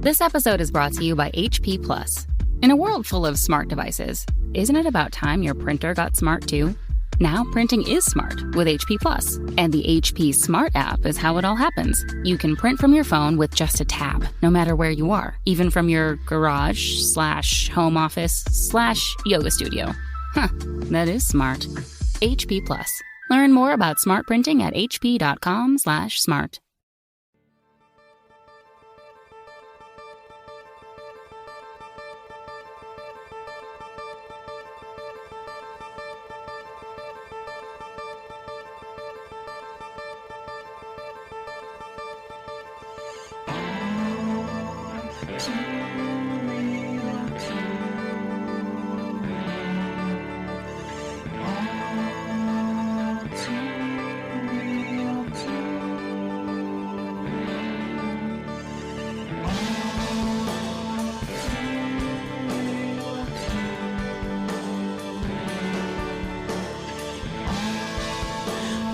This episode is brought to you by HP Plus. In a world full of smart devices, isn't it about time your printer got smart too? Now printing is smart with HP Plus, and the HP Smart app is how it all happens. You can print from your phone with just a tap, no matter where you are, even from your garage/home office/yoga studio. Huh, that is smart. HP Plus. Learn more about smart printing at hp.com/smart.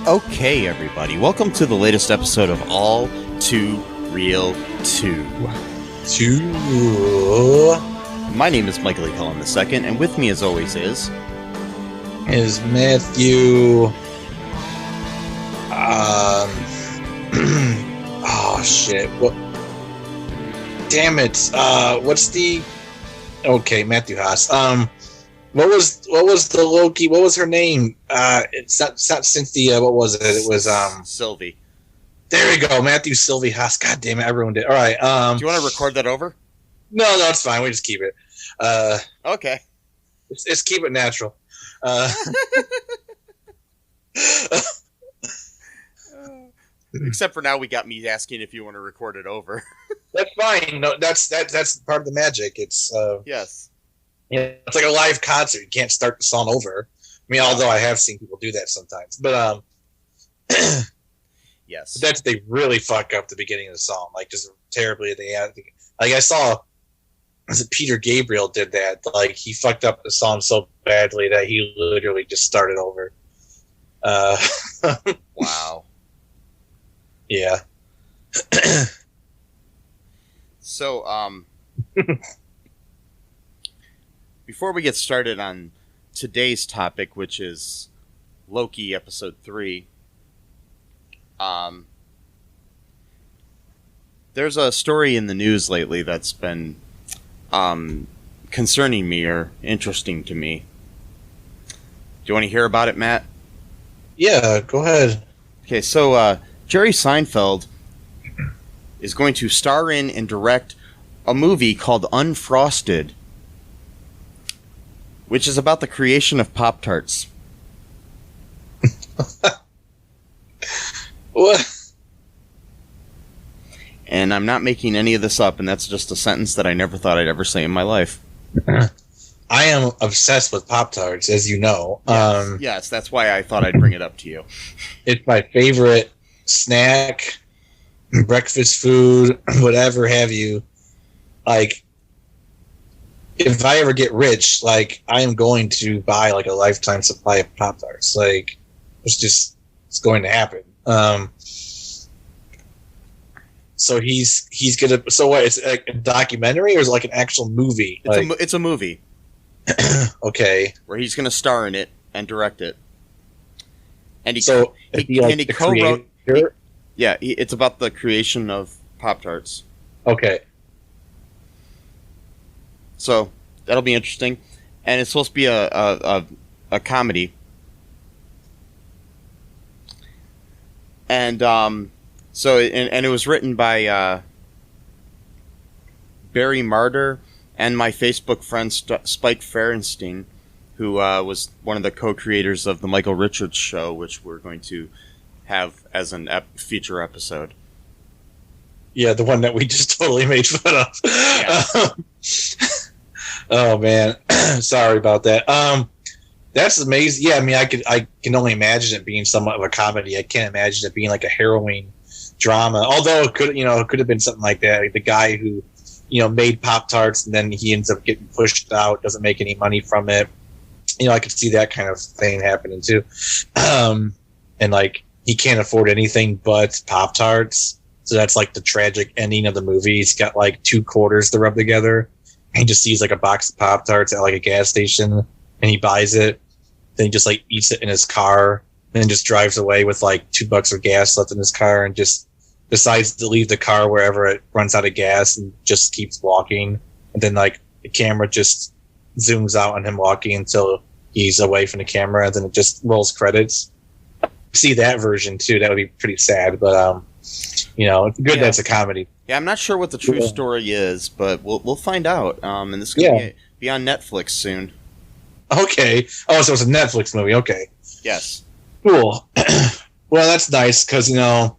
Okay, everybody, welcome to the latest episode of All Too Real 2. My name is Michael E. Cullen II, and with me as always is Matthew. Oh shit! What? Damn it! What's the? Okay, Matthew Haas. What was the Loki? What was her name? It's not Cynthia. What was it? It was Sylvie. There we go, Matthew Sylvie Haas. God damn it, I ruined it. All right. Do you want to record that over? No, it's fine. We just keep it. Okay. Let's keep it natural. Except for now, we got me asking if you want to record it over. That's fine. No, that's part of the magic. It's yes. Yeah, it's like a live concert. You can't start the song over. I mean, although I have seen people do that sometimes, but yes, that's they really fuck up the beginning of the song, like just terribly at the end. Like I saw, was it Peter Gabriel did that? Like he fucked up the song so badly that he literally just started over. Wow. Yeah. So, before we get started on today's topic, which is Loki episode 3, there's a story in the news lately that's been concerning me or interesting to me. Do you want to hear about it, Matt? Yeah, go ahead. Okay, so Jerry Seinfeld is going to star in and direct a movie called Unfrosted, which is about the creation of Pop-Tarts. What? And I'm not making any of this up, and that's just a sentence that I never thought I'd ever say in my life. I am obsessed with Pop-Tarts, as you know. Yes, that's why I thought I'd bring it up to you. It's my favorite snack, breakfast food, whatever have you. Like, if I ever get rich, like, I am going to buy, like, a lifetime supply of Pop-Tarts. Like, it's going to happen. So he's gonna. So what? It's like a documentary, or is it like an actual movie? It's a movie. Okay. Where he's going to star in it and direct it. And he co-wrote. It's about the creation of Pop-Tarts. Okay. So that'll be interesting, and it's supposed to be a comedy. And so it was written by Barry Marder and my Facebook friend Spike Ferenstein, who was one of the co-creators of the Michael Richards Show, which we're going to have as an feature episode. Yeah, the one that we just totally made fun of. Yeah. Oh man, sorry about that. That's amazing. Yeah, I mean, I can only imagine it being somewhat of a comedy. I can't imagine it being like a harrowing drama. Although it could have been something like that. Like the guy who, made Pop-Tarts and then he ends up getting pushed out, doesn't make any money from it. I could see that kind of thing happening too. And like he can't afford anything but Pop-Tarts. So that's like the tragic ending of the movie. He's got like 2 quarters to rub together. He just sees like a box of Pop-Tarts at like a gas station, and he buys it. Then he just like eats it in his car, and then just drives away with like $2 of gas left in his car, and just decides to leave the car wherever it runs out of gas, and just keeps walking. And then like the camera just zooms out on him walking until he's away from the camera, and then it just rolls credits. See that version too. That would be pretty sad, but it's good that's a comedy. Yeah, I'm not sure what the true story is, but we'll find out. And this is going to be on Netflix soon. Okay. Oh, so it's a Netflix movie. Okay. Yes. Cool. Well, that's nice because all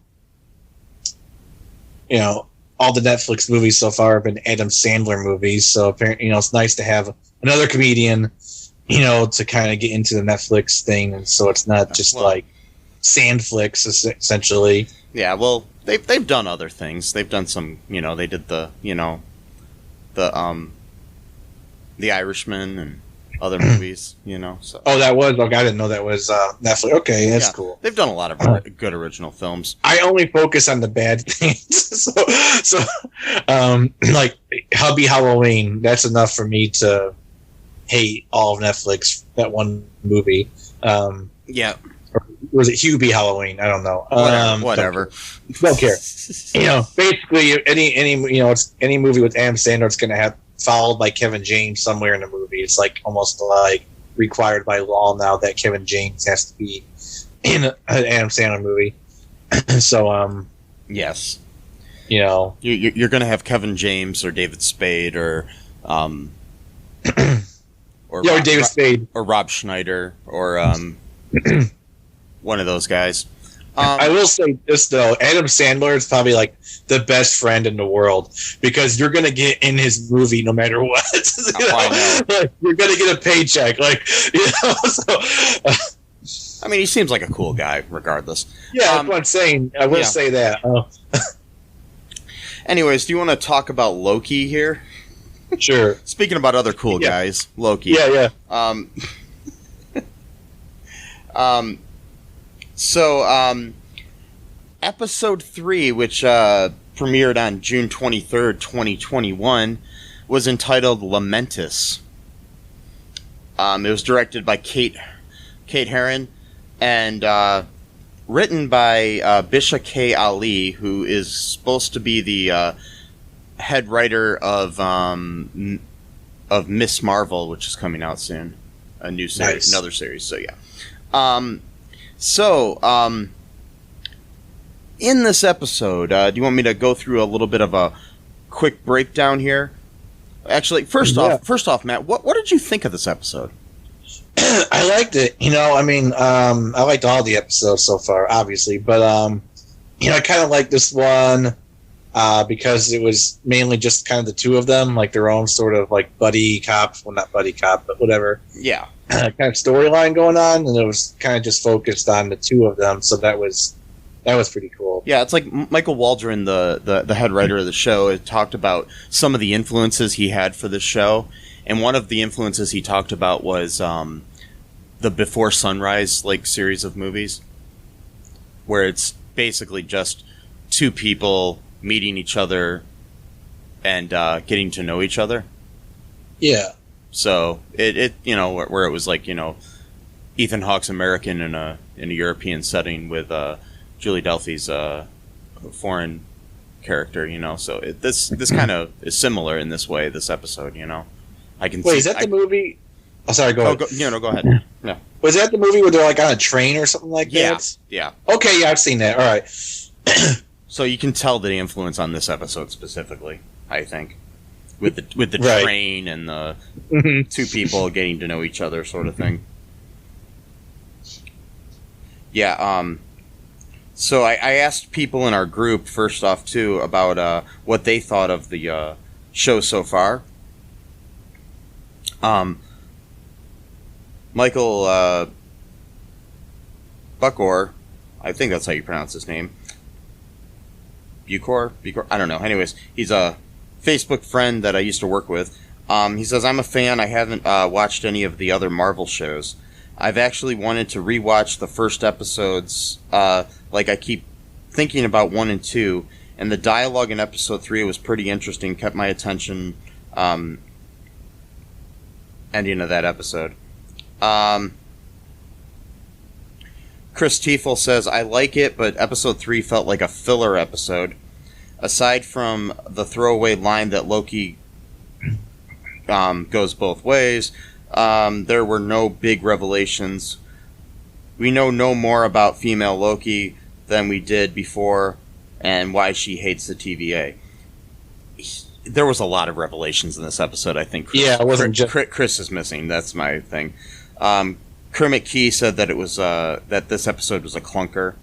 the Netflix movies so far have been Adam Sandler movies. So apparently, it's nice to have another comedian, to kind of get into the Netflix thing, and so it's not just like Sandflix essentially. Yeah. Well, they've done other things. They've done some. They did the Irishman and other movies, So. Oh, that was. Okay, I didn't know that was Netflix. Okay, that's cool. They've done a lot of good original films. I only focus on the bad things, so like Hubby Halloween. That's enough for me to hate all of Netflix. That one movie. Yeah. Or was it Hubie Halloween? I don't know. Whatever. Don't care. Basically, any movie with Adam Sandler, it's going to have followed by Kevin James somewhere in the movie. It's like almost like required by law now that Kevin James has to be in an Adam Sandler movie. So, yes, you're going to have Kevin James or David Spade or David Spade or Rob Schneider or one of those guys. I will say this though, Adam Sandler is probably like the best friend in the world because you're gonna get in his movie no matter what. Like, you're gonna get a paycheck, I mean, he seems like a cool guy, regardless. Yeah, that's what I'm saying. I will say that. Anyways, do you want to talk about Loki here? Sure. Speaking about other cool guys, Loki. Yeah. So, episode 3, which premiered on June 23rd, 2021, was entitled Lamentis. It was directed by Kate Herron and written by Bisha K. Ali, who is supposed to be the head writer of Miss Marvel, which is coming out soon. A new series, another series. So yeah. In this episode, do you want me to go through a little bit of a quick breakdown here? Actually, first off, Matt, what did you think of this episode? I liked it. I liked all the episodes so far, obviously, but I kind of liked this one because it was mainly just kind of the two of them, like their own sort of like buddy cop, well, not buddy cop, but whatever. Yeah. Kind of storyline going on, and it was kind of just focused on the two of them, so that was pretty cool. Yeah, it's like Michael Waldron, the head writer of the show, had talked about some of the influences he had for this show, and one of the influences he talked about was the Before Sunrise series of movies, where it's basically just two people meeting each other and getting to know each other. Yeah. So it where it was like Ethan Hawke's American in a European setting with Julie Delpy's foreign character, So this kind of is similar in this way. This episode, I can. Wait, is that the movie? Oh, sorry. Go ahead. Go ahead. No. Was that the movie where they're like on a train or something like that? Yeah. Okay, yeah, I've seen that. All right. So you can tell the influence on this episode specifically, I think, with the right. train and the two people getting to know each other, sort of thing. Yeah. So I asked people in our group first off too about what they thought of the show so far. Michael Bucor, I think that's how you pronounce his name. Bucor? I don't know. Anyways, he's a Facebook friend that I used to work with. He says, I'm a fan. I haven't watched any of the other Marvel shows. I've actually wanted to rewatch the first episodes. I keep thinking about 1 and 2, And the dialogue in episode 3 was pretty interesting, kept my attention, ending of that episode. Chris Tiefel says, I like it, but episode 3 felt like a filler episode. Aside from the throwaway line that Loki goes both ways, there were no big revelations. We know no more about female Loki than we did before, and why she hates the TVA. There was a lot of revelations in this episode, I think. Chris, it wasn't just... Chris is missing. That's my thing. Kermit Key said that it was that this episode was a clunker.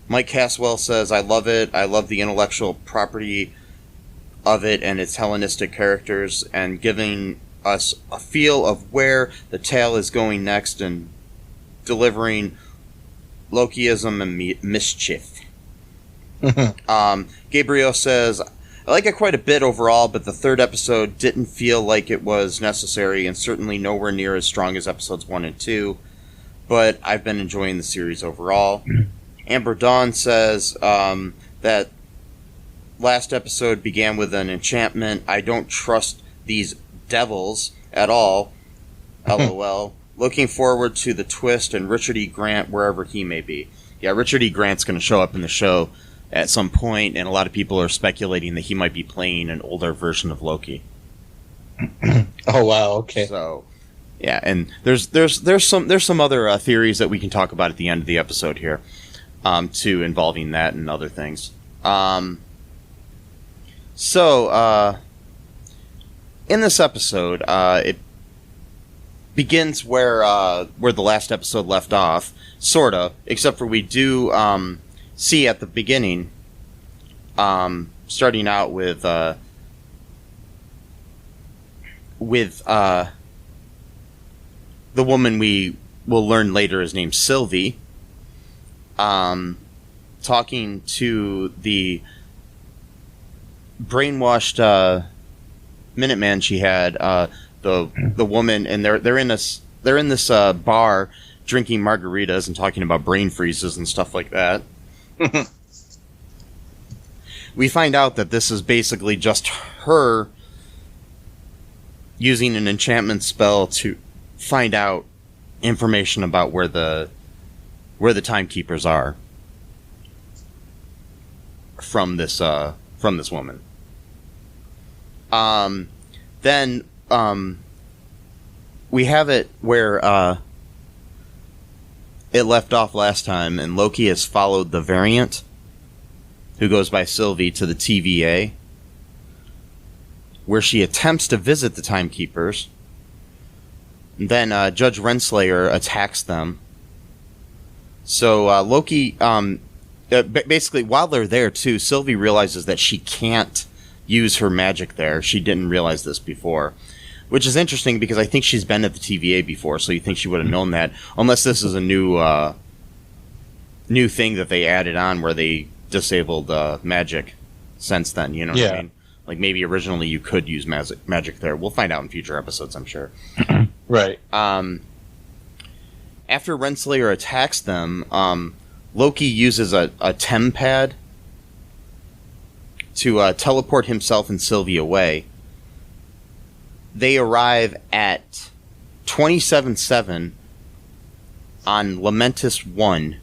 Mike Caswell says, I love it. I love the intellectual property of it and its Hellenistic characters, and giving us a feel of where the tale is going next, and delivering Lokiism and mischief. Gabriel says, I like it quite a bit overall, but the third episode didn't feel like it was necessary, and certainly nowhere near as strong as episodes 1 and 2, but I've been enjoying the series overall. Amber Dawn says that last episode began with an enchantment. I don't trust these devils at all. LOL. Looking forward to the twist and Richard E. Grant wherever he may be. Yeah, Richard E. Grant's going to show up in the show at some point, and a lot of people are speculating that he might be playing an older version of Loki. Oh wow, okay. So, yeah, and there's some other theories that we can talk about at the end of the episode here, too, involving that and other things. So, in this episode, it begins where the last episode left off, sorta, except for we do see at the beginning, starting out with the woman we will learn later is named Sylvie, talking to the brainwashed Minuteman she had, the woman, and they're in this bar drinking margaritas and talking about brain freezes and stuff like that. We find out that this is basically just her using an enchantment spell to find out information about where the timekeepers are from this woman. Then we have it where it left off last time, and Loki has followed the variant, who goes by Sylvie, to the TVA, where she attempts to visit the timekeepers. Then Judge Renslayer attacks them. So Loki, basically, while they're there too, Sylvie realizes that she can't use her magic there. She didn't realize this before, which is interesting because I think she's been at the TVA before, so you think she would have known that, unless this is a new thing that they added on where they disabled magic since then, you know what I mean? Like, maybe originally you could use magic there. We'll find out in future episodes, I'm sure. Right. After Renslayer attacks them, Loki uses a tempad to teleport himself and Sylvie away. They arrive at 27-7 on Lamentis 1,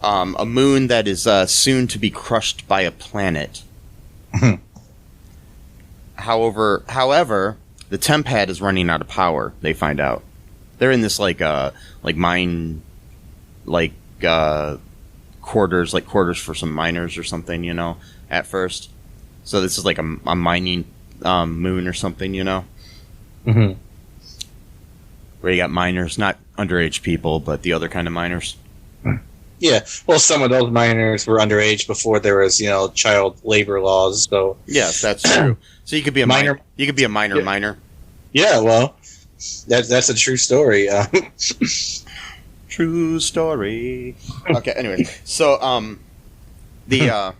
a moon that is soon to be crushed by a planet. However, the tempad is running out of power. They find out they're in this mine, quarters for some miners or something, you know, at first. So this is like a mining moon or something, you know. Mm-hmm. Where you got miners, not underage people, but the other kind of miners. Yeah, well, some of those miners were underage before there was, child labor laws. So yes, that's true. So you could be a minor. You could be a minor yeah. miner. Yeah, well, that's a true story. True story. Okay. Anyway, so the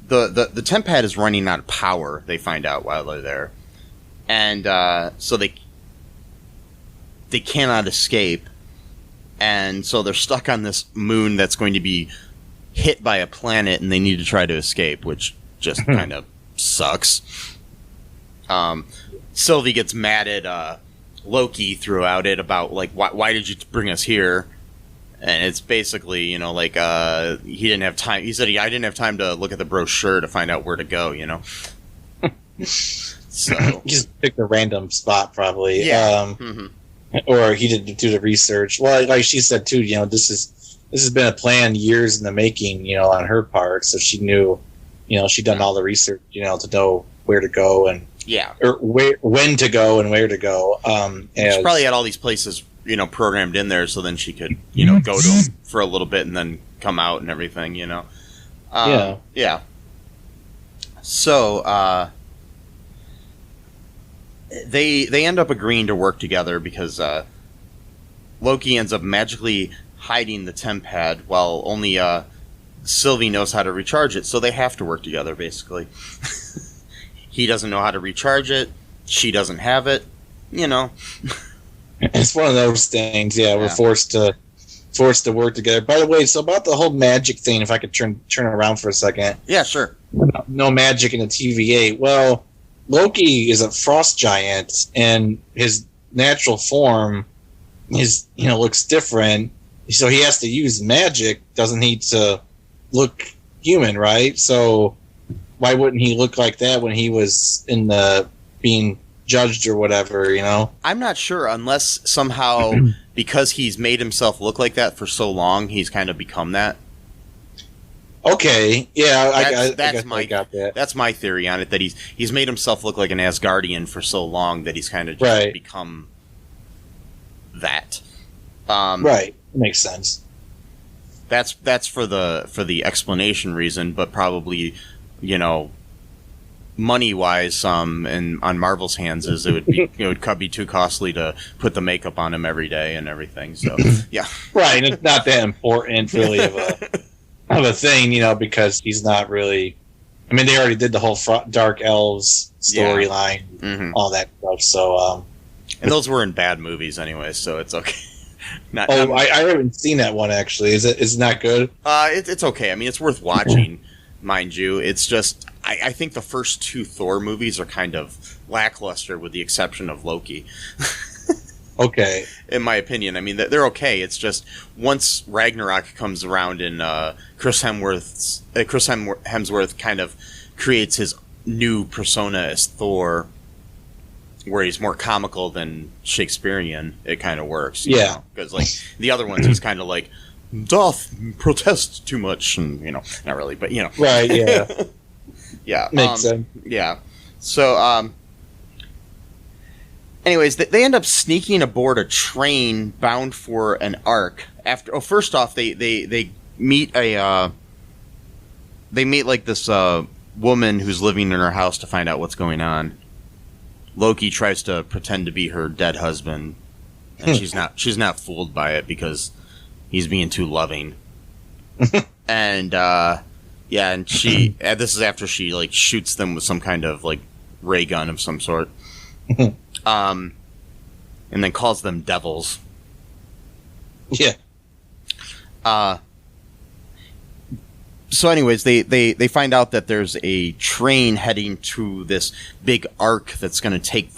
tempad is running out of power. They find out while they're there, and so they cannot escape, and so they're stuck on this moon that's going to be hit by a planet, and they need to try to escape, which just kind of sucks. Sylvie gets mad at Loki throughout it about, like, why did you bring us here? And it's basically, you know, like, he didn't have time. He said, I didn't have time to look at the brochure to find out where to go, you know? So. He just picked a random spot, probably. Yeah. Or he didn't do the research. Well, like she said, too, you know, this has been a plan years in the making, you know, on her part. So she knew, you know, she'd done all the research, you know, to know where to go and or when to go and where to go. She probably had all these places, you know, programmed in there, so then she could, you know, go to them for a little bit and then come out and everything, you know. Yeah. So they end up agreeing to work together because Loki ends up magically hiding the temp pad while only Sylvie knows how to recharge it, so they have to work together, basically. He doesn't know how to recharge it. She doesn't have it. You know. It's one of those things. Yeah, we're forced to work together. By the way, so about the whole magic thing, if I could turn around for a second. Yeah, sure. No magic in the TVA. Well, Loki is a frost giant, and his natural form looks different. So he has to use magic, doesn't he, to look human, right? So why wouldn't he look like that when he was in the being judged or whatever, you know? I'm not sure, unless somehow because he's made himself look like that for so long, he's kind of become that. Okay, yeah, I got that. That's my theory on it, that he's made himself look like an Asgardian for so long that he's kind of just become that. Right, makes sense. That's for the explanation reason, but probably, you know, money wise, and on Marvel's hands is it would be too costly to put the makeup on him every day and everything. So yeah, right. And it's not that important really of a thing, you know, because he's not really. I mean, they already did the whole Dark Elves storyline, all that stuff. So, and those were in bad movies anyway, so it's okay. I haven't seen that one actually. Is it not good? It's okay. I mean, it's worth watching, mind you. It's just I think the first two Thor movies are kind of lackluster, with the exception of Loki. Okay, in my opinion. I mean, they're okay. It's just once Ragnarok comes around and Chris Hemsworth kind of creates his new persona as Thor, where he's more comical than Shakespearean, it kind of works. Because like the other ones, he's kind of like doth protest too much, and you know, not really, but you know, right? Yeah, yeah, makes sense. Yeah. So, anyways, they end up sneaking aboard a train bound for an ark. First off, they meet like this woman who's living in her house to find out what's going on. Loki tries to pretend to be her dead husband, and she's not fooled by it because he's being too loving. And and she this is after she like shoots them with some kind of like ray gun of some sort. And then calls them devils. Yeah. So anyways, they find out that there's a train heading to this big ark that's going to take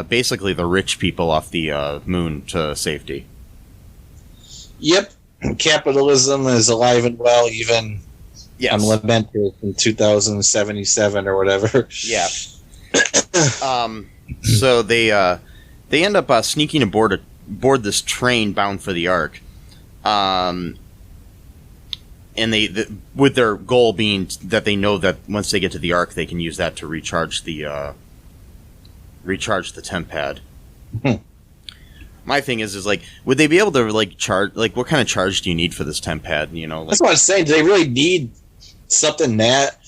basically the rich people off the moon to safety. Yep. Capitalism is alive and well, even on Lamentis in 2077 or whatever. Yeah. So they end up sneaking aboard this train bound for the ark. And with their goal being that they know that once they get to the ark, they can use that to recharge the temp pad. My thing is like, would they be able to like charge? Like, what kind of charge do you need for this temp pad? You know, like, that's what I was saying. Do they really need something that,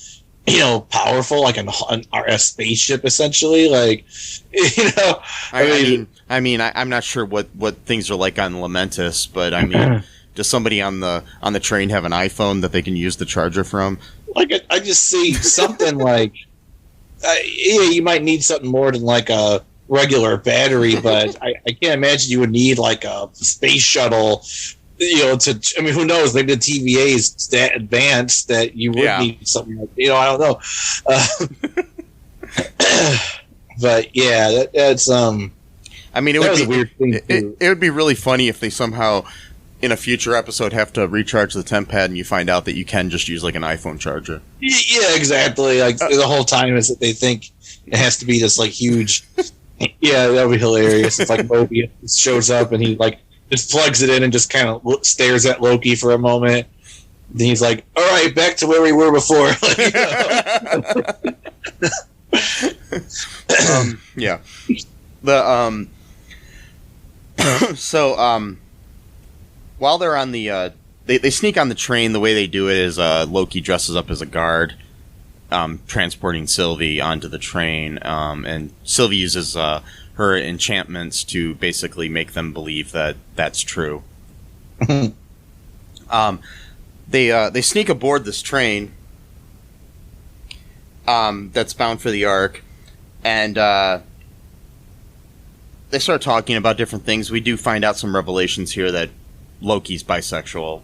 you know, powerful, like a spaceship, essentially? Like, you know, I mean, I'm not sure what things are like on Lamentis, but I mean. Does somebody on the train have an iPhone that they can use the charger from? Like, I just see something like, you might need something more than like a regular battery, but I can't imagine you would need like a space shuttle. Who knows? Maybe the TVA is that advanced that you would need something like, I don't know. But yeah, that's I mean, it would be a weird thing. It would be really funny if they somehow, in a future episode, have to recharge the temp pad, and you find out that you can just use like an iPhone charger. Yeah, exactly. Like the whole time is that they think it has to be this like huge. Yeah, that would be hilarious. It's like Loki shows up and he like just plugs it in and just kind of stares at Loki for a moment. Then he's like, "All right, back to where we were before." Yeah. The so while they're on the they sneak on the train. The way they do it is Loki dresses up as a guard, transporting Sylvie onto the train, and Sylvie uses her enchantments to basically make them believe that that's true. They sneak aboard this train that's bound for the Ark, and they start talking about different things. We do find out some revelations here that Loki's bisexual.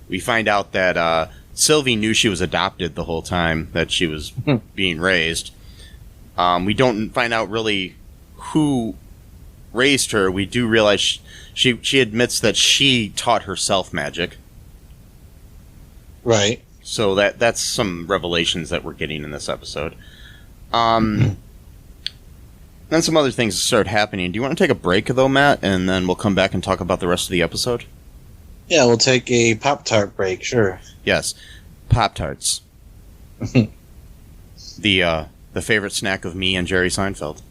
We find out that Sylvie knew she was adopted the whole time that she was being raised. We don't find out really who raised her. We do realize she admits that she taught herself magic. Right. So that's some revelations that we're getting in this episode. Then some other things start happening. Do you want to take a break, though, Matt? And then we'll come back and talk about the rest of the episode? Yeah, we'll take a Pop-Tart break, sure. Yes. Pop-Tarts. The favorite snack of me and Jerry Seinfeld.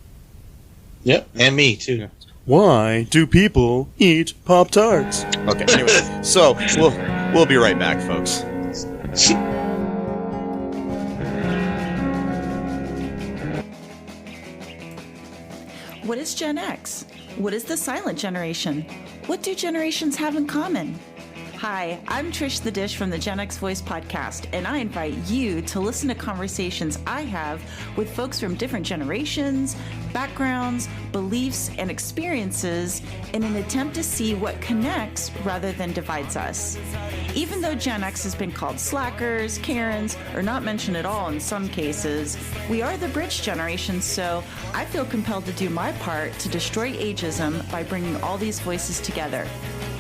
Yep, and me, too. Why do people eat Pop-Tarts? Okay, anyway. So, we'll be right back, folks. What is Gen X? What is the silent generation? What do generations have in common? Hi, I'm Trish the Dish from the Gen X Voice podcast, and I invite you to listen to conversations I have with folks from different generations, backgrounds, beliefs, and experiences in an attempt to see what connects rather than divides us. Even though Gen X has been called slackers, Karens, or not mentioned at all in some cases, we are the bridge generation, so I feel compelled to do my part to destroy ageism by bringing all these voices together.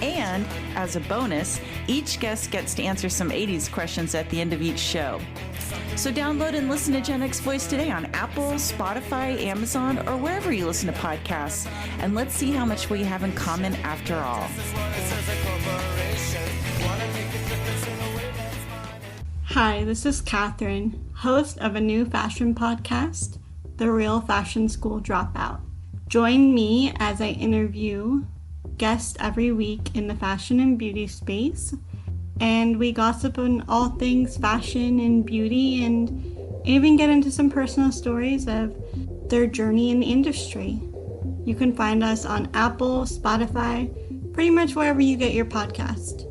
And, as a bonus, each guest gets to answer some 80s questions at the end of each show. So download and listen to Gen X Voice today on Apple, Spotify, Amazon, or wherever you listen to podcasts. And let's see how much we have in common after all. Hi, this is Catherine, host of a new fashion podcast, The Real Fashion School Dropout. Join me as I interview guests every week in the fashion and beauty space, and we gossip on all things fashion and beauty, and even get into some personal stories of their journey in the industry. You can find us on Apple, Spotify, pretty much wherever you get your podcast.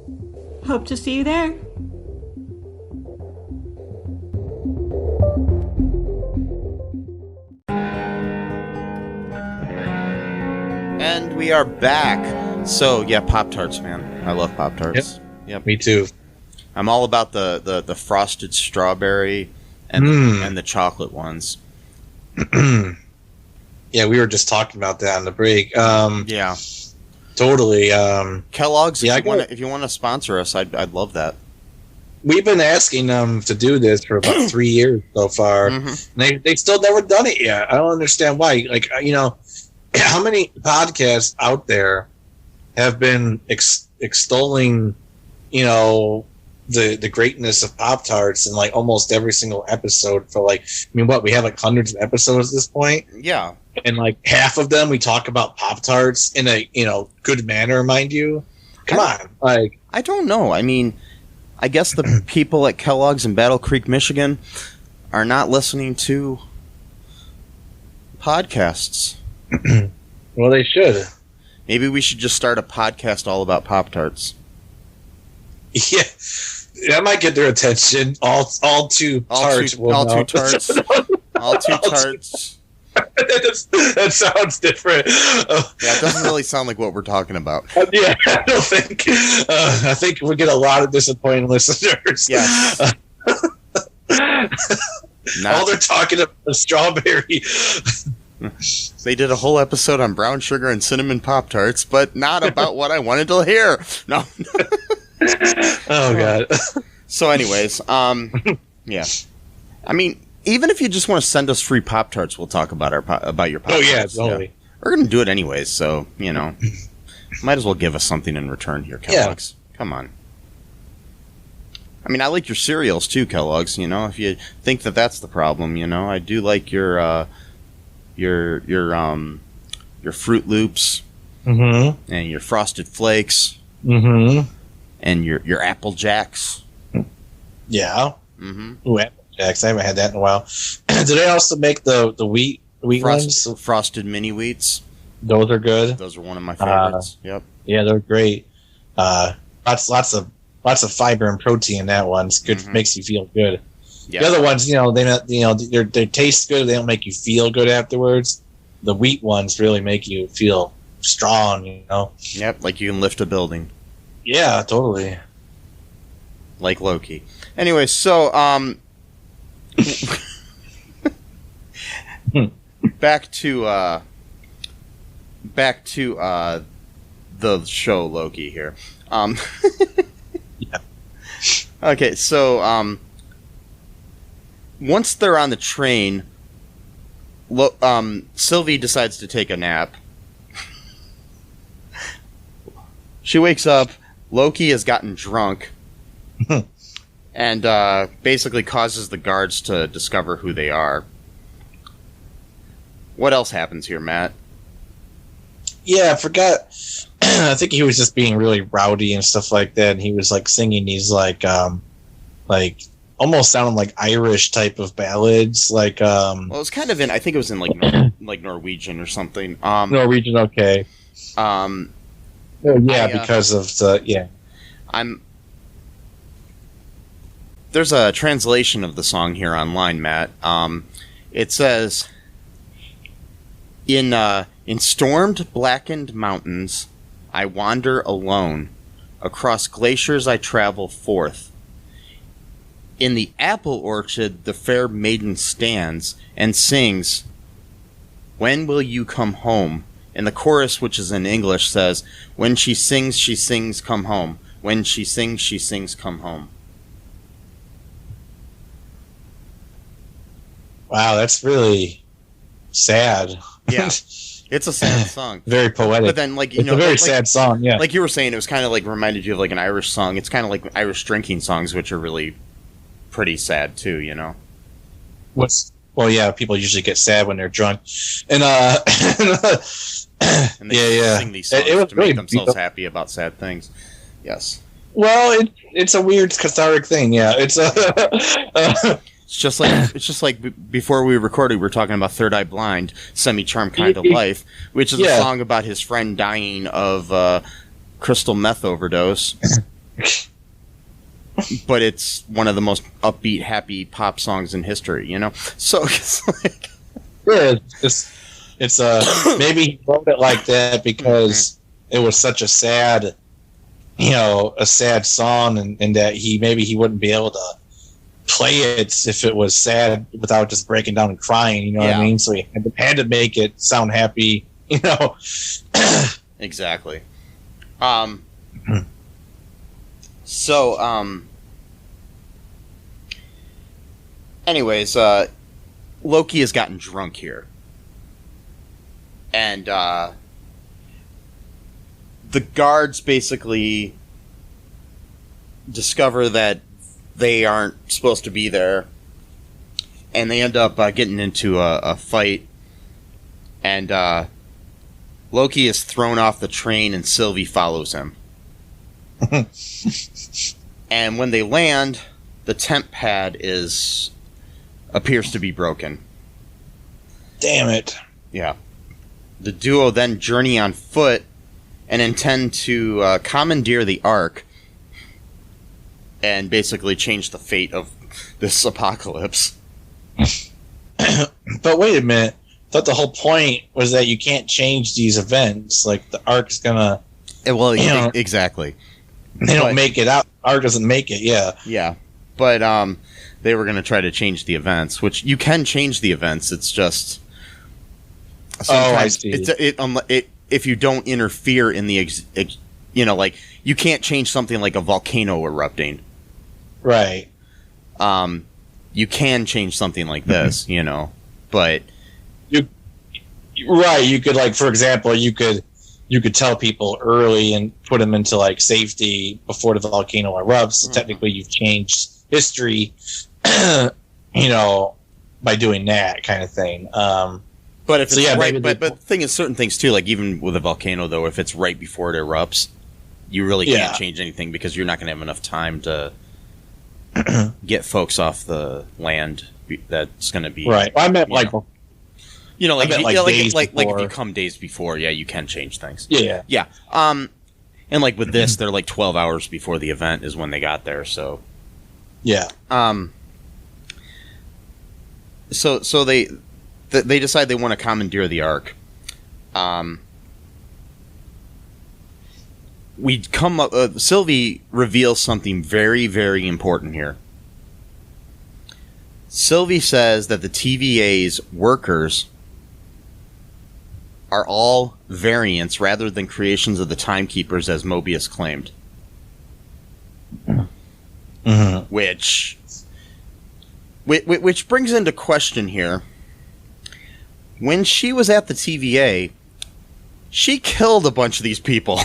Hope to see you there. And we are back. So, yeah, Pop-Tarts, man. I love Pop-Tarts. Yep. Me too. I'm all about the frosted strawberry and the chocolate ones. Yeah, we were just talking about that on the break. Yeah. Totally. Kellogg's, if you want to sponsor us, I'd love that. We've been asking them to do this for about 3 years so far. Mm-hmm. And they still never done it yet. I don't understand why. Like, how many podcasts out there have been extolling, the greatness of Pop-Tarts in like almost every single episode for we have like hundreds of episodes at this point. Yeah. And like half of them we talk about Pop-Tarts in a, good manner, mind you. Come on. Like, I don't know. I mean, I guess the people at Kellogg's in Battle Creek, Michigan are not listening to podcasts. Well, they should. Maybe we should just start a podcast all about Pop-Tarts. Yeah, that might get their attention. All two tarts. All two tarts. That sounds different. Yeah, it doesn't really sound like what we're talking about. Yeah, I don't think. I think we get a lot of disappointing listeners. Yes. All they're talking about is strawberry. They did a whole episode on brown sugar and cinnamon Pop-Tarts, but not about what I wanted to hear. No. Oh, God. So anyways, yeah. I mean, even if you just want to send us free Pop-Tarts, we'll talk about about your Pop-Tarts. Oh, yeah, totally. Yeah. We're going to do it anyways, so, might as well give us something in return here, Kellogg's. Yeah. Come on. I mean, I like your cereals too, Kellogg's, if you think that that's the problem, I do like your Fruit Loops, mm-hmm. and your Frosted Flakes, mm-hmm. and your Apple Jacks. Yeah. Mm-hmm. Ooh, Apple Jacks. I haven't had that in a while. Do they also make the wheat ones? Frosted Mini Wheats. Those are good. Those are one of my favorites. Yep. Yeah, they're great. Lots of fiber and protein in that one. It's good. Mm-hmm. Makes you feel good. Yep. The other ones, they taste good. They don't make you feel good afterwards. The wheat ones really make you feel strong. Yep, like you can lift a building. Yeah, totally. Like Loki. Anyway, so back to the show Loki here. Yeah. Okay, so once they're on the train, Sylvie decides to take a nap. She wakes up. Loki has gotten drunk. And basically causes the guards to discover who they are. What else happens here, Matt? Yeah, I forgot. I think he was just being really rowdy and stuff like that. And he was like singing these like almost sounding like Irish type of ballads. Like well, it was kind of I think it was in like Norwegian or something. Norwegian, okay. Because of the There's a translation of the song here online, Matt. It says, in stormed, blackened mountains, I wander alone. Across glaciers I travel forth. In the apple orchard the fair maiden stands and sings, when will you come home? And the chorus, which is in English, says, when she sings, come home. When she sings, come home. Wow, that's really sad. Yeah, it's a sad song. Very poetic. But then, it's a very sad song. Yeah, like you were saying, it was kind of like reminded you of like an Irish song. It's kind of like Irish drinking songs, which are really pretty sad too. Well, yeah, people usually get sad when they're drunk, and and they sing these songs to make themselves happy about sad things. Yes. Well, it's a weird cathartic thing. Yeah, it's It's just like before we recorded, we were talking about Third Eye Blind, Semi-Charmed Kind of Life, which is a song about his friend dying of crystal meth overdose. But it's one of the most upbeat, happy pop songs in history, So it's like... It's maybe he wrote it like that because it was such a sad, a sad song, and that he wouldn't be able to play it if it was sad without just breaking down and crying, what I mean? So he had to make it sound happy, Exactly. Anyways, Loki has gotten drunk here. And, the guards basically discover that they aren't supposed to be there, and they end up getting into a fight, and Loki is thrown off the train, and Sylvie follows him. And when they land, the temp pad appears to be broken. Damn it. Yeah. The duo then journey on foot and intend to commandeer the Ark and basically change the fate of this apocalypse. But wait a minute. thought the whole point was that you can't change these events. Like the arc's gonna. Well, exactly. They don't make it out. Arc doesn't make it. Yeah. Yeah, but they were going to try to change the events, which you can change the events. It's just sometimes if you don't interfere in the like you can't change something like a volcano erupting. Right. You can change something like this, but you could, like, for example, you could tell people early and put them into like safety before the volcano erupts. So technically, you've changed history, by doing that kind of thing. But if it's right, but the thing is, certain things too, like even with a volcano, though, if it's right before it erupts, you really can't change anything because you're not going to have enough time to get folks off the land. That's going to be right. Well, I meant like. Like if you come days before, you can change things. Yeah. And like with this, they're like 12 hours before the event is when they got there. So, yeah. So they decide they want to commandeer the Ark. We come up. Sylvie reveals something very, very important here. Sylvie says that the TVA's workers are all variants rather than creations of the Timekeepers, as Mobius claimed. Mm-hmm. Which brings into question here. When she was at the TVA, she killed a bunch of these people.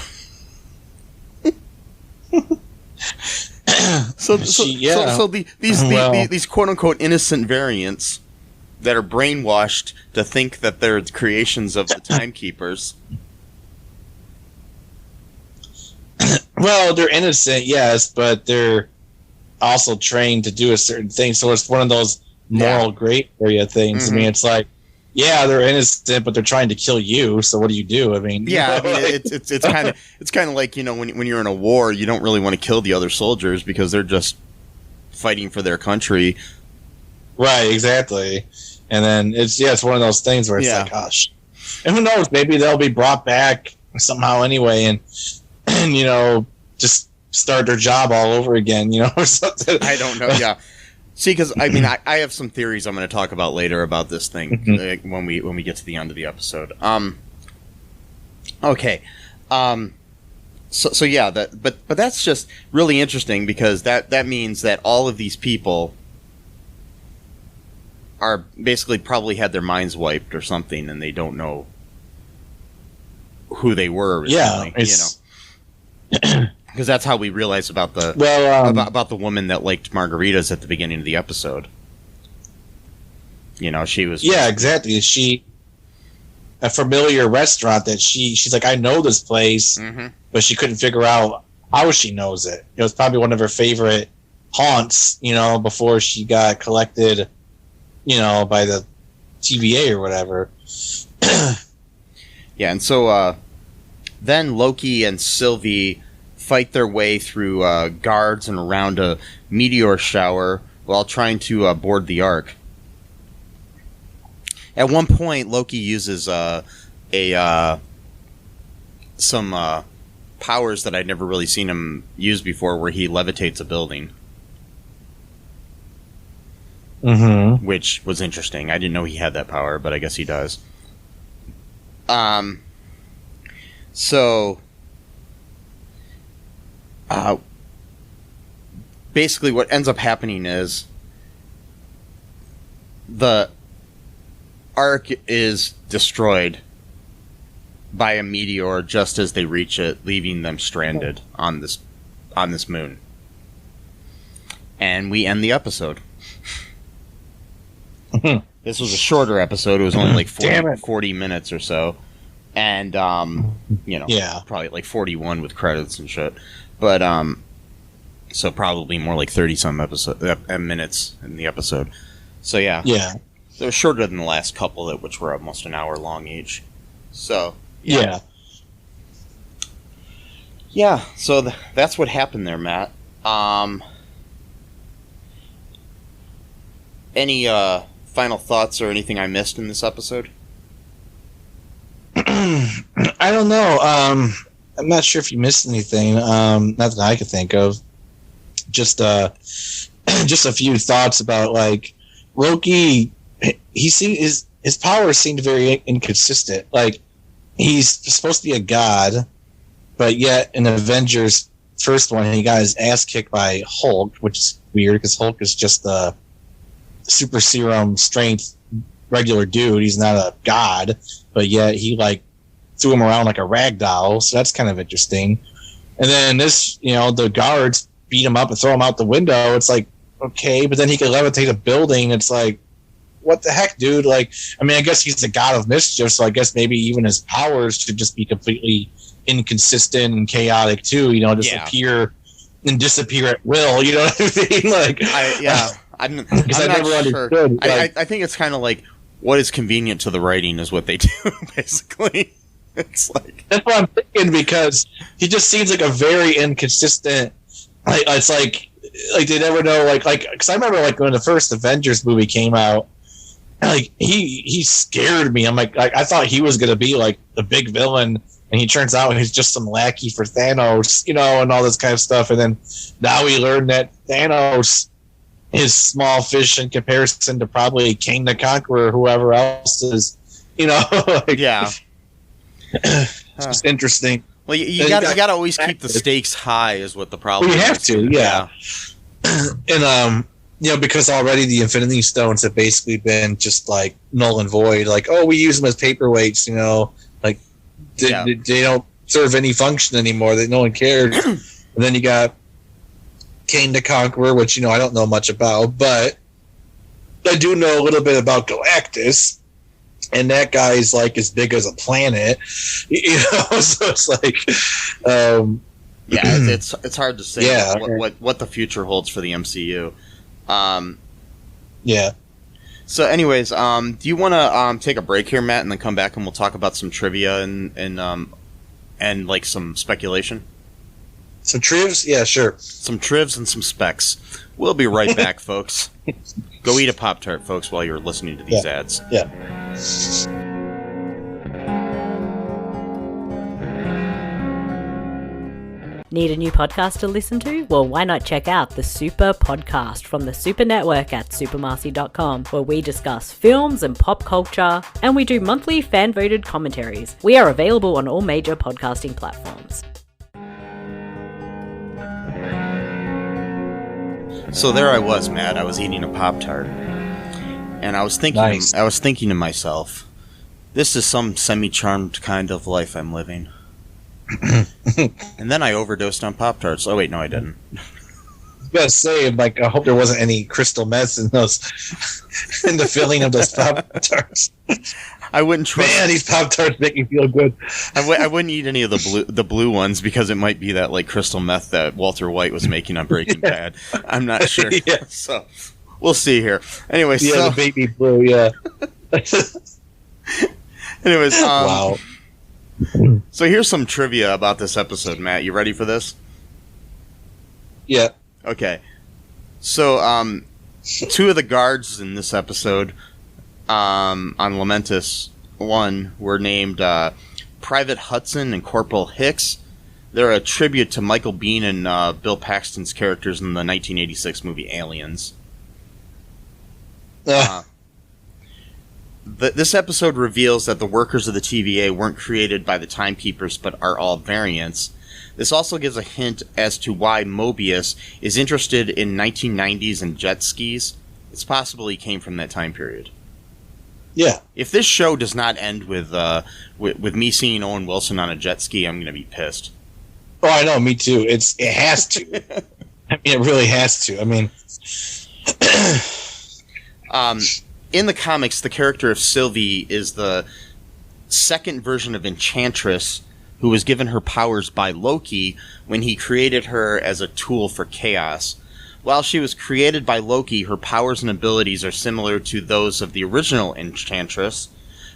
These quote unquote innocent variants that are brainwashed to think that they're creations of the Timekeepers. Well, they're innocent, yes, but they're also trained to do a certain thing. So it's one of those moral gray area things. Mm-hmm. I mean, it's like, they're innocent, but they're trying to kill you. So what do you do? I mean, it's kind of like, when you're in a war, you don't really want to kill the other soldiers because they're just fighting for their country. Right, exactly. And then it's one of those things where it's like, gosh, and who knows? Maybe they'll be brought back somehow anyway, and just start their job all over again, or something. I don't know. Yeah. See, because I have some theories I'm going to talk about later about this thing when we get to the end of the episode. Okay. So yeah, but that's just really interesting because that means that all of these people are basically probably had their minds wiped or something, and they don't know who they were originally. Because that's how we realize about the about the woman that liked margaritas at the beginning of the episode. She was exactly. She a familiar restaurant that she's like, I know this place, but she couldn't figure out how she knows it. It was probably one of her favorite haunts, before she got collected, by the TVA or whatever. Yeah, and so then Loki and Sylvie fight their way through guards and around a meteor shower while trying to board the Ark. At one point, Loki uses some powers that I'd never really seen him use before, where he levitates a building. Mm-hmm. Which was interesting. I didn't know he had that power, but I guess he does. Basically what ends up happening is the Ark is destroyed by a meteor just as they reach it, leaving them stranded on this moon. And we end the episode. This was a shorter episode. It was only like 40 minutes or so. And, probably like 41 with credits and shit. But, so probably more like 30-some minutes in the episode. So, yeah. Yeah. So it was shorter than the last couple, which were almost an hour long each. So, yeah. Yeah, so that's what happened there, Matt. Any final thoughts or anything I missed in this episode? I don't know. I'm not sure if you missed anything. Not that I could think of. Just just a few thoughts about like Loki. His powers seemed very inconsistent. Like he's supposed to be a god, but yet in Avengers first one, he got his ass kicked by Hulk, which is weird because Hulk is just a super serum strength regular dude. He's not a god, but yet he like threw him around like a rag doll. So that's kind of interesting. And then this, the guards beat him up and throw him out the window. It's like, okay, but then he could levitate a building. It's like, what the heck, dude? Like, I mean, I guess he's a god of mischief, so I guess maybe even his powers should just be completely inconsistent and chaotic too. Just appear and disappear at will. You know what I mean? Like, I'm not never sure. Understood. I think it's kind of like what is convenient to the writing is what they do, basically. It's like that's what I'm thinking because he just seems like a very inconsistent. Like it's like they never know. Like because I remember like when the first Avengers movie came out. Like he scared me. I'm like I thought he was gonna be like the big villain, and he turns out he's just some lackey for Thanos, and all this kind of stuff. And then now we learn that Thanos is small fish in comparison to probably King the Conqueror, or whoever else is, like, yeah. It's just interesting. Well, you gotta always keep the stakes high, is what the problem. We is. have to, yeah. And because already the Infinity Stones have basically been just like null and void. Like, oh, we use them as paperweights. Like they don't serve any function anymore. That no one cares. And then you got Kane the Conqueror, which I don't know much about, but I do know a little bit about Galactus. And that guy is like as big as a planet, so it's like, it's hard to say what the future holds for the MCU. Yeah. So, anyways, do you want to take a break here, Matt, and then come back and we'll talk about some trivia and like some speculation? Some trivs? Yeah, sure. Some trivs and some specs. We'll be right back, folks. Go eat a Pop-Tart, folks, while you're listening to these ads. Yeah. Need a new podcast to listen to? Well, why not check out the Super Podcast from the Super Network at supermarcy.com, where we discuss films and pop culture, and we do monthly fan-voted commentaries. We are available on all major podcasting platforms. So there I was, Matt. I was eating a Pop-Tart, and I was thinking, Nice. I was thinking to myself, this is some semi-charmed kind of life I'm living. And then I overdosed on Pop-Tarts. Oh wait, no, I didn't. I was gonna say, like, I hope there wasn't any crystal meth in those, in the filling of those Pop-Tarts. I wouldn't trust. Man, these Pop-Tarts make me feel good. I wouldn't eat any of the blue ones because it might be that like crystal meth that Walter White was making on Breaking Bad. I'm not sure. Yeah. So we'll see here. Anyways, the baby blue. Yeah. Anyways, wow. So here's some trivia about this episode, Matt. You ready for this? Yeah. Okay. So, two of the guards in this episode on Lamentis 1 were named Private Hudson and Corporal Hicks. They're a tribute to Michael Biehn and Bill Paxton's characters in the 1986 movie Aliens. This episode reveals that the workers of the TVA weren't created by the Timekeepers, but are all variants. This also gives a hint as to why Mobius is interested in 1990s and jet skis. It's possible he came from that time period. Yeah. If this show does not end with me seeing Owen Wilson on a jet ski, I'm going to be pissed. Oh, I know. Me too. It has to. I mean, it really has to. I mean, in the comics, the character of Sylvie is the second version of Enchantress, who was given her powers by Loki when he created her as a tool for chaos. While she was created by Loki, her powers and abilities are similar to those of the original Enchantress.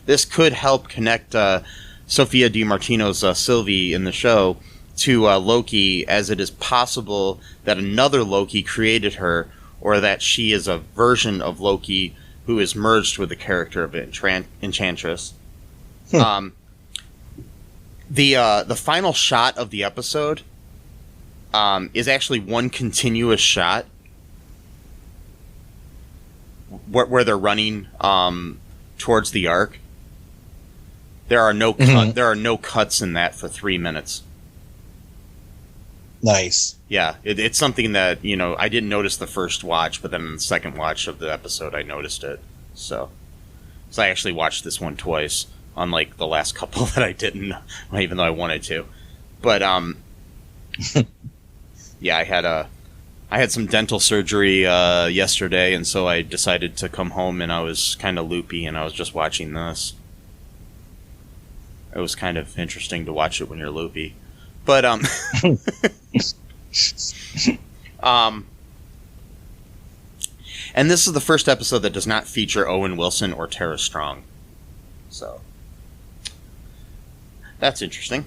This could help connect Sophia Di Martino's Sylvie in the show to Loki, as it is possible that another Loki created her, or that she is a version of Loki who is merged with the character of Enchantress. The final shot of the episode is actually one continuous shot where they're running towards the Ark. There are no cuts in that for 3 minutes. Nice. Yeah, it's something that, I didn't notice the first watch, but then in the second watch of the episode, I noticed it. So I actually watched this one twice, unlike the last couple that I didn't, even though I wanted to. But yeah, I had some dental surgery yesterday, and so I decided to come home, and I was kind of loopy, and I was just watching this. It was kind of interesting to watch it when you're loopy. But and this is the first episode that does not feature Owen Wilson or Tara Strong. So that's interesting.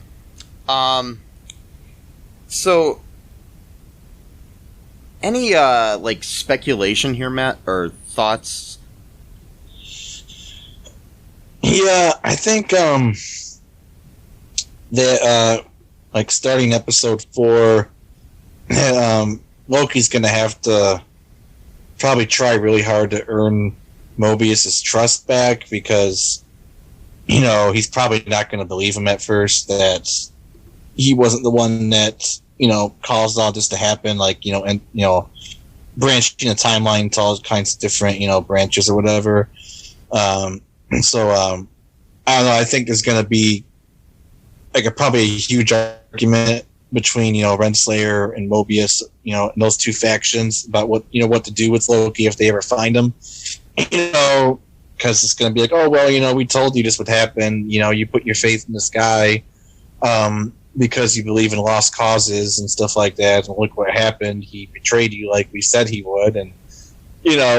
So any speculation here, Matt, or thoughts? Yeah, I think that starting episode 4, Loki's gonna have to probably try really hard to earn Mobius's trust back, because he's probably not going to believe him at first that he wasn't the one that caused all this to happen, and branching a timeline to all kinds of different branches or whatever. I don't know, I think there's going to be probably a huge argument between Renslayer and Mobius, and those two factions about what to do with Loki if they ever find him. Because it's going to be like, oh well, we told you this would happen. You put your faith in this guy because you believe in lost causes and stuff like that. And look what happened. He betrayed you like we said he would, and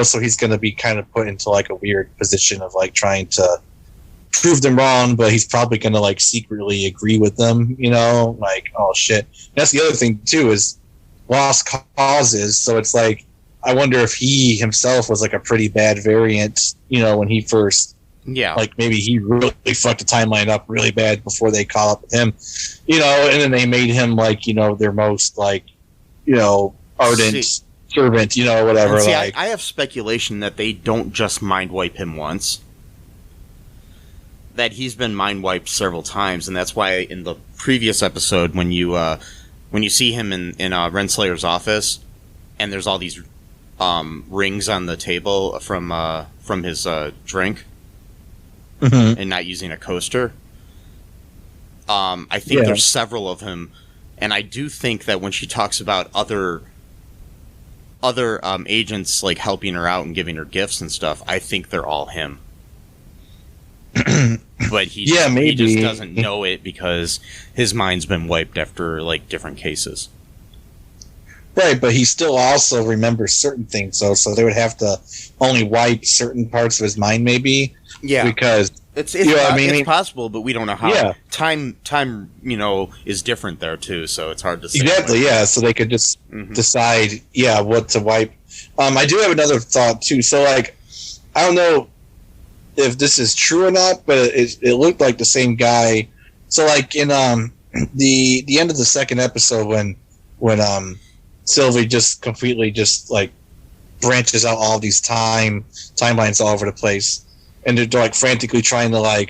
so he's going to be kind of put into a weird position of trying to prove them wrong, but he's probably going to secretly agree with them, oh shit. That's the other thing too, is lost causes. So it's I wonder if he himself was a pretty bad variant, when he first, maybe he really fucked the timeline up really bad before they call up him, and then they made him their most ardent servant, whatever. See, I have speculation that they don't just mind wipe him once. That he's been mind wiped several times, and that's why in the previous episode, when you see him in Renslayer's office, and there's all these rings on the table from his drink, and not using a coaster. I think there's several of him, and I do think that when she talks about other agents helping her out and giving her gifts and stuff, I think they're all him. But he just doesn't know it because his mind's been wiped after different cases. Right, but he still also remembers certain things, so they would have to only wipe certain parts of his mind, maybe. Yeah, because it's possible, but we don't know how. Yeah. Time, is different there too, so it's hard to say. Exactly, yeah. So they could just decide, what to wipe. I do have another thought too. So, I don't know if this is true or not, but it looked like the same guy. So in the end of the second episode when Sylvie just completely branches out all these timelines all over the place, and they're frantically trying to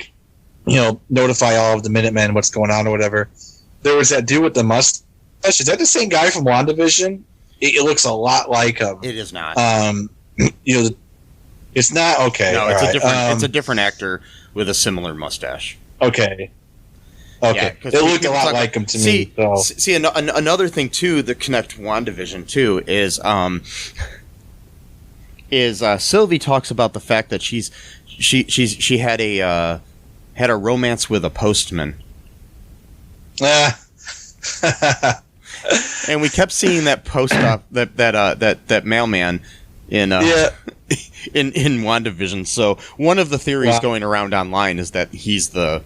notify all of the Minutemen what's going on or whatever. There was that dude with the mustache. Is that the same guy from WandaVision? It looks a lot like him. It is not. It's not okay. No, it's it's a different actor with a similar mustache. Okay. Yeah, it looked a lot like him to me. So. See, another thing too that connect WandaVision too is Sylvie talks about the fact that she had a romance with a postman. And we kept seeing that that mailman in WandaVision. So one of the theories going around online is that he's the.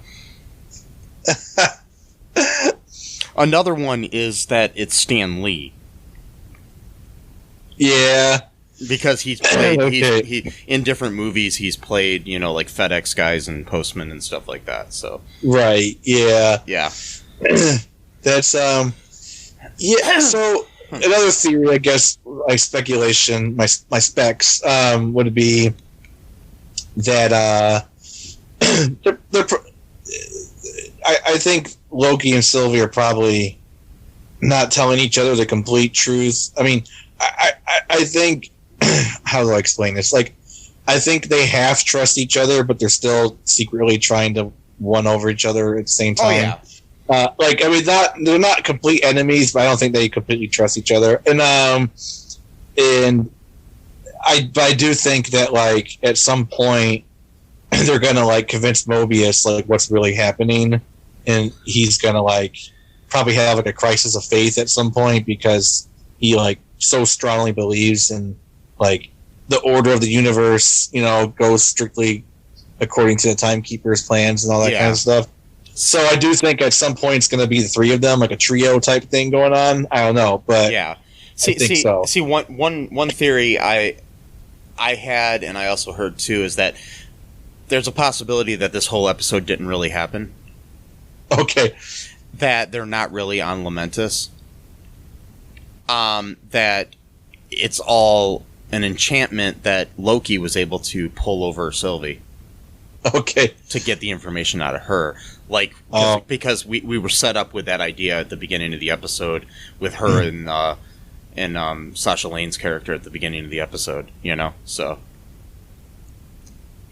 Another one is that it's Stan Lee. Yeah, Because he's played Okay. he in different movies. He's played like FedEx guys and postmen and stuff like that. So Right. Yeah. yeah. That's yeah. So another theory, I guess, my speculation, my specs would be that I think Loki and Sylvie are probably not telling each other the complete truth. I mean, I think how do I explain this? Like, I think they half trust each other, but they're still secretly trying to won over each other at the same time. Oh yeah. Like, I mean, they're not complete enemies, but I don't think they completely trust each other. And I do think that, like, at some point they're gonna, like, convince Mobius, like, what's really happening, and he's gonna, like, probably have, like, a crisis of faith at some point because he, like, so strongly believes in, like, the order of the universe, goes strictly according to the Timekeeper's plans and all that kind of stuff. So I do think at some point it's going to be the three of them, like a trio type thing going on. I don't know, but yeah. I think so. See, one theory I had, and I also heard too, is that there's a possibility that this whole episode didn't really happen. Okay. That they're not really on Lamentis. That it's all an enchantment that Loki was able to pull over Sylvie. Okay. To get the information out of her. Like, because we were set up with that idea at the beginning of the episode with her and Sasha Lane's character at the beginning of the episode, So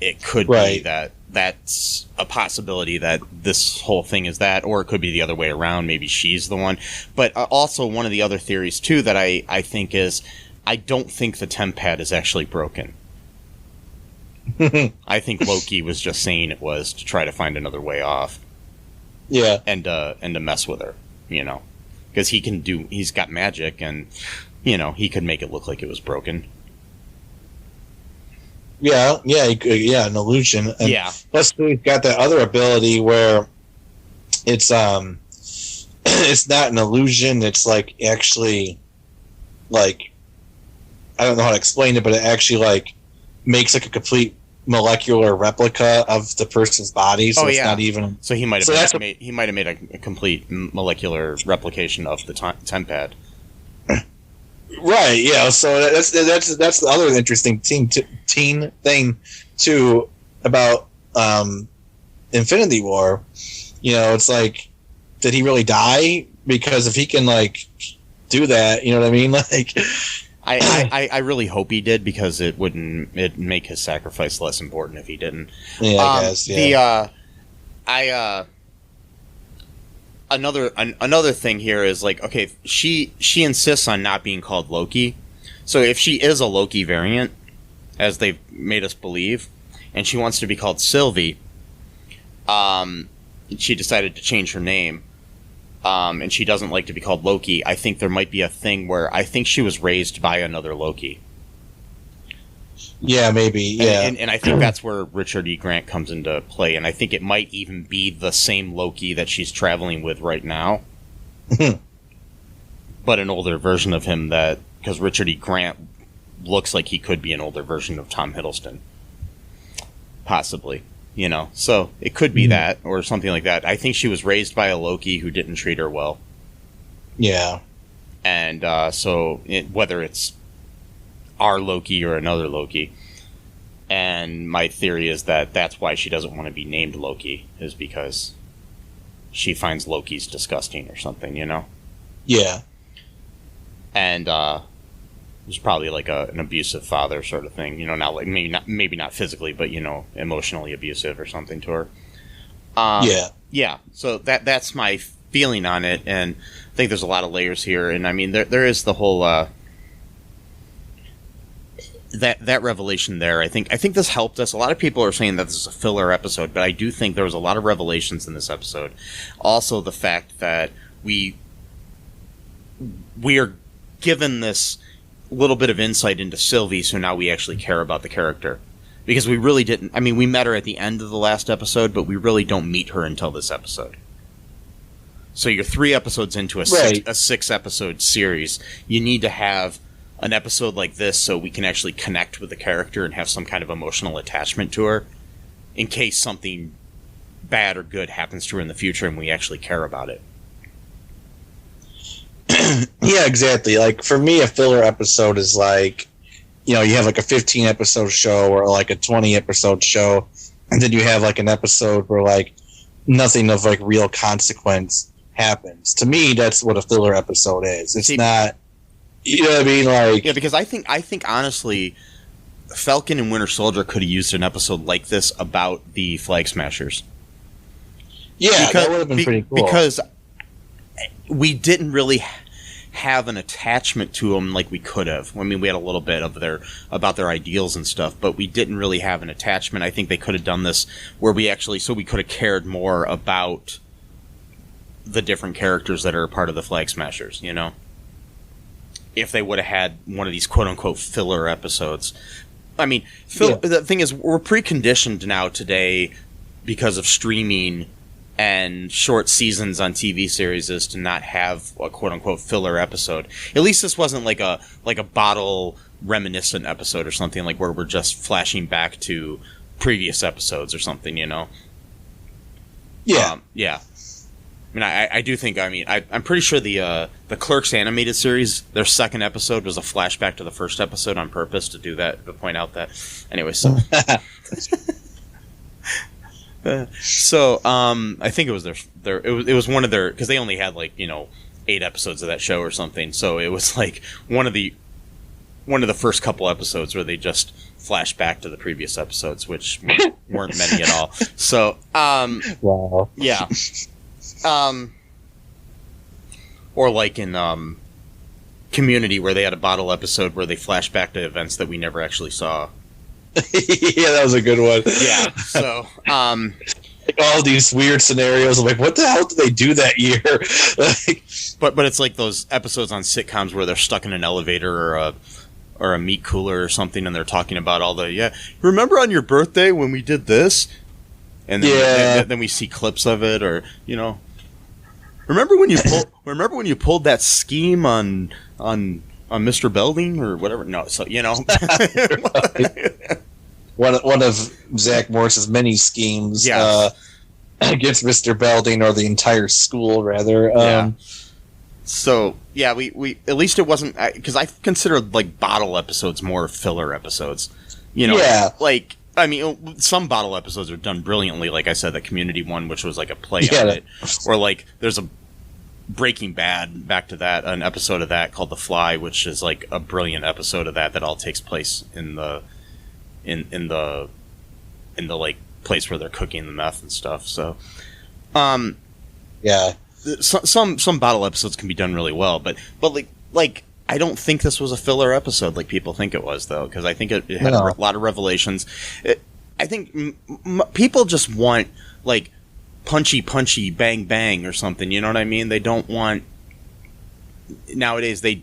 it could be that that's a possibility that this whole thing is that, or it could be the other way around. Maybe she's the one. But also one of the other theories, too, that I think is I don't think the temp pad is actually broken. I think Loki was just saying it was to try to find another way off. Yeah. And to mess with her, because he's got magic and, he could make it look like it was broken. Yeah, an illusion. And yeah. Plus, we've got that other ability where it's it's not an illusion. It's like actually, like, I don't know how to explain it, but it actually like makes like a complete molecular replica of the person's body. So it's not even. So he might have made a complete molecular replication of the temp pad. Right. Yeah. So that's the other interesting teen thing too about Infinity War. It's like, did he really die? Because if he can like do that, you know what I mean? Like, I really hope he did, because it'd make his sacrifice less important if he didn't. Yeah, I guess. Yeah. Another thing here is like, okay, she insists on not being called Loki. So if she is a Loki variant, as they've made us believe, and she wants to be called Sylvie, she decided to change her name. And she doesn't like to be called Loki. I think there might be a thing where I think she was raised by another Loki. Yeah, maybe. Yeah, and I think that's where Richard E. Grant comes into play. And I think it might even be the same Loki that she's traveling with right now, but an older version of him. Because Richard E. Grant looks like he could be an older version of Tom Hiddleston, possibly. So it could be that or something like that. I think she was raised by a Loki who didn't treat her well. Yeah. And whether it's our Loki or another Loki. And my theory is that that's why she doesn't want to be named Loki, is because she finds Loki's disgusting or something, Yeah. And was probably like an abusive father sort of thing, not like maybe not physically, but emotionally abusive or something to her. Yeah. So that's my feeling on it, and I think there's a lot of layers here. And I mean, there is the whole that revelation there. I think this helped us. A lot of people are saying that this is a filler episode, but I do think there was a lot of revelations in this episode. Also, the fact that we are given this little bit of insight into Sylvie, so now we actually care about the character. Because we really didn't. I mean, we met her at the end of the last episode, but we really don't meet her until this episode. So you're 3 episodes into a 6-episode series. You need to have an episode like this so we can actually connect with the character and have some kind of emotional attachment to her in case something bad or good happens to her in the future and we actually care about it. Yeah, exactly. Like, for me, a filler episode is like, you know, you have like a 15 episode show or like a 20 episode show, and then you have like an episode where like nothing of like real consequence happens. To me, that's what a filler episode is. It's not, you know what I mean? Like, yeah, because I think honestly, Falcon and Winter Soldier could have used an episode like this about the Flag Smashers. Yeah, that would have been pretty cool. Because we didn't really have an attachment to them like we could have. I mean, we had a little bit of about their ideals and stuff, but we didn't really have an attachment. I think they could have done this where we could have cared more about the different characters that are part of the Flag Smashers, you know? If they would have had one of these quote-unquote filler episodes. I mean, the thing is, we're preconditioned now today because of streaming and short seasons on TV series is to not have a quote-unquote filler episode. At least this wasn't like a bottle reminiscent episode or something, like where we're just flashing back to previous episodes or something, you know? Yeah. Yeah. I mean, I do think, I'm pretty sure the Clerks animated series, their second episode was a flashback to the first episode on purpose to do that, to point out that. Anyway, so... So, I think it was it was one of their, because they only had 8 episodes of that show or something. So it was like one of the first couple episodes where they just flash back to the previous episodes, which weren't many at all. So, wow. Yeah. Or like in Community, where they had a bottle episode where they flash back to events that we never actually saw. Yeah, that was a good one. Yeah, so like all these weird scenarios. I'm like, what the hell did they do that year? But it's like those episodes on sitcoms where they're stuck in an elevator or a meat cooler or something, and they're talking about all the remember on your birthday when we did this, and then we see clips of it, or remember when you pulled that scheme on Mr. Belding or whatever. No, so one of Zach Morris's many schemes against Mr. Belding, or the entire school rather. So we at least it wasn't, because I considered like bottle episodes more filler episodes. Like, I mean, some bottle episodes are done brilliantly. Like I said, the Community one, which was like a play on it, or like there's a Breaking Bad, back to that, an episode of that called The Fly, which is like a brilliant episode of that all takes place in the like place where they're cooking the meth and stuff. So, some bottle episodes can be done really well, but like I don't think this was a filler episode like people think it was, though, because I think it had a lot of revelations. I think people just want like punchy, bang, bang, or something. You know what I mean? They don't want nowadays. They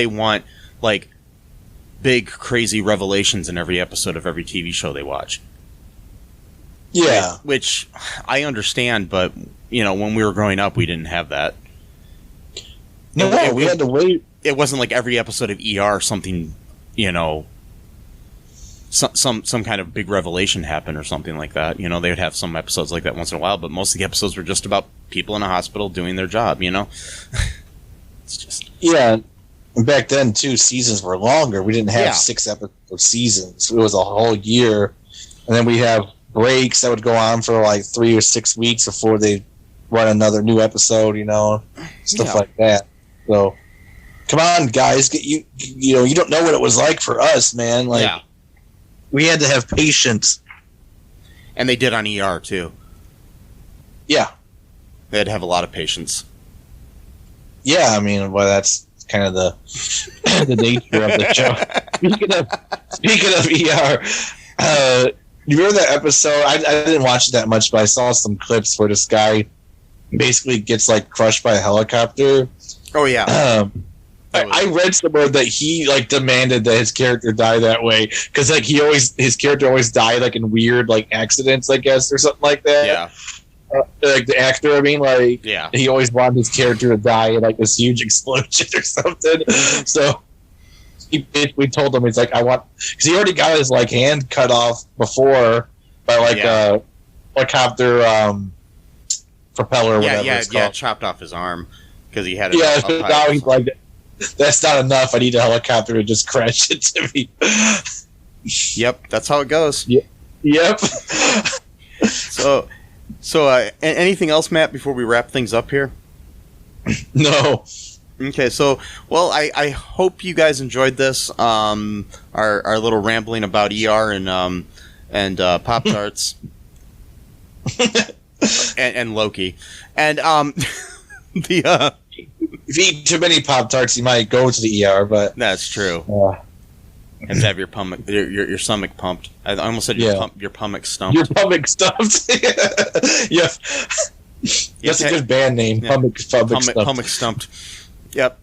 want like big, crazy revelations in every episode of every TV show they watch. Yeah, which I understand, but when we were growing up, we didn't have that. No, we had to wait. It wasn't like every episode of ER or something. Some kind of big revelation happened or something like that. They would have some episodes like that once in a while, but most of the episodes were just about people in a hospital doing their job, It's just... Yeah, and back then, too, seasons were longer. We didn't have 6 episode seasons. It was a whole year. And then we have breaks that would go on for like 3 or 6 weeks before they run another new episode, stuff like that. So, come on, guys. You don't know what it was like for us, man. Like, we had to have patience. And they did on ER, too. Yeah. They had to have a lot of patience. Yeah, I mean, well, that's kind of the nature of the show. Speaking of ER, you remember that episode? I didn't watch it that much, but I saw some clips where this guy basically gets, like, crushed by a helicopter. Oh, yeah. I read somewhere that he demanded that his character die that way because his character always died in weird accidents, I guess, or something like that. Yeah. The actor, I mean, he always wanted his character to die in this huge explosion or something. So we told him, he's like, I want, because he already got his like hand cut off before by like a helicopter propeller or whatever it's called. Chopped off his arm because he had it. Yeah, so now he's like, that's not enough. I need a helicopter to just crash it to me. Yep, that's how it goes. Yep. So, anything else, Matt, before we wrap things up here? No. Okay, so, well, I hope you guys enjoyed this, our little rambling about ER and Pop-Tarts and Loki. And, if you eat too many Pop-Tarts, you might go to the ER, but... That's true. And to have your stomach pumped. I almost said your pummick stumped. Your pummick stumped. Yeah. That's a good band name. Yeah. Pummick stumped. Yep.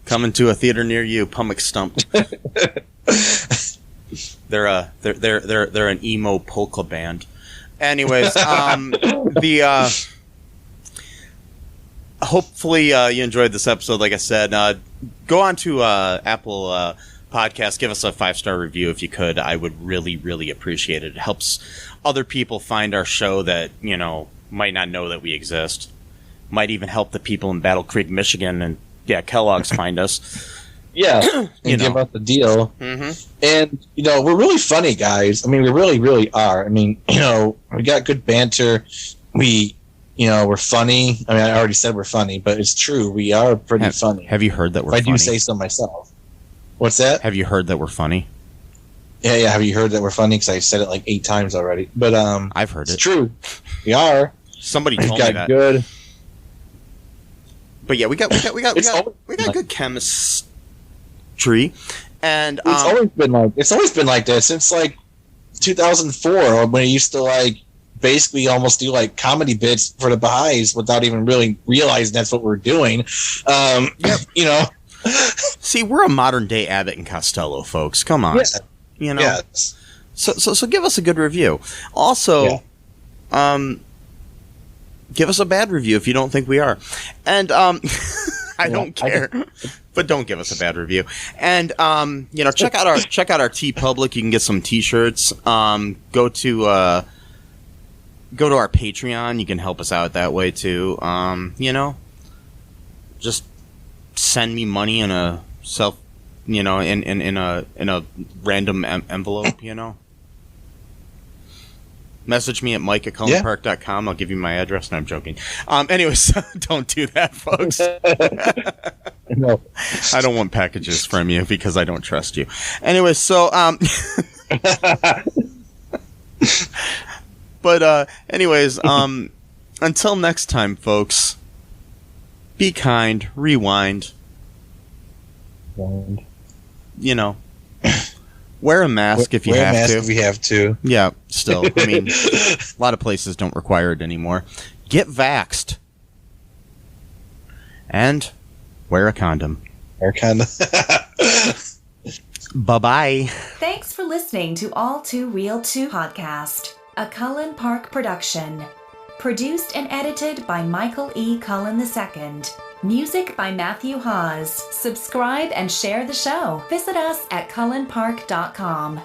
Coming to a theater near you. Pummick stumped. They're an emo polka band. Anyways, hopefully you enjoyed this episode. Like I said, go on to Apple Podcast, give us a 5-star review if you could. I would really, really appreciate it. It helps other people find our show that, might not know that we exist. Might even help the people in Battle Creek, Michigan, and Kellogg's find us. Yeah, and give us the deal. Mm-hmm. And, we're really funny, guys. I mean, we really, really are. I mean, we got good banter. We, we're funny. I mean, I already said we're funny, but it's true. We are pretty funny. Have you heard that we're funny? I do say so myself. What's that? Have you heard that we're funny? Yeah. Have you heard that we're funny? Because I said it like 8 times already. But I've heard it's true. We are. Somebody told me that. Good. But yeah, we got good chemistry, and it's always been like that since like 2004 when I used to like basically almost do like comedy bits for the Baha'is without even really realizing that's what we're doing. See, we're a modern day Abbott and Costello, folks. Come on, Yes. So give us a good review. Also, give us a bad review if you don't think we are, and I don't care, but don't give us a bad review. And check out our TeePublic. You can get some T-shirts. Go to our Patreon. You can help us out that way too. Just send me money in a in a random envelope. Message me at mike@cullenpark.com. I'll give you my address. No, I'm joking. Anyways, don't do that, folks. No. I don't want packages from you because I don't trust you. Anyways, so but anyways, until next time, folks. Be kind. Rewind. Wear a mask if you have to. Wear a mask if you have to. Yeah, still. I mean, a lot of places don't require it anymore. Get vaxxed. And wear a condom. Bye-bye. Thanks for listening to All Too Real 2 podcast, a Cullen Park production. Produced and edited by Michael E. Cullen II. Music by Matthew Hawes. Subscribe and share the show. Visit us at cullenpark.com.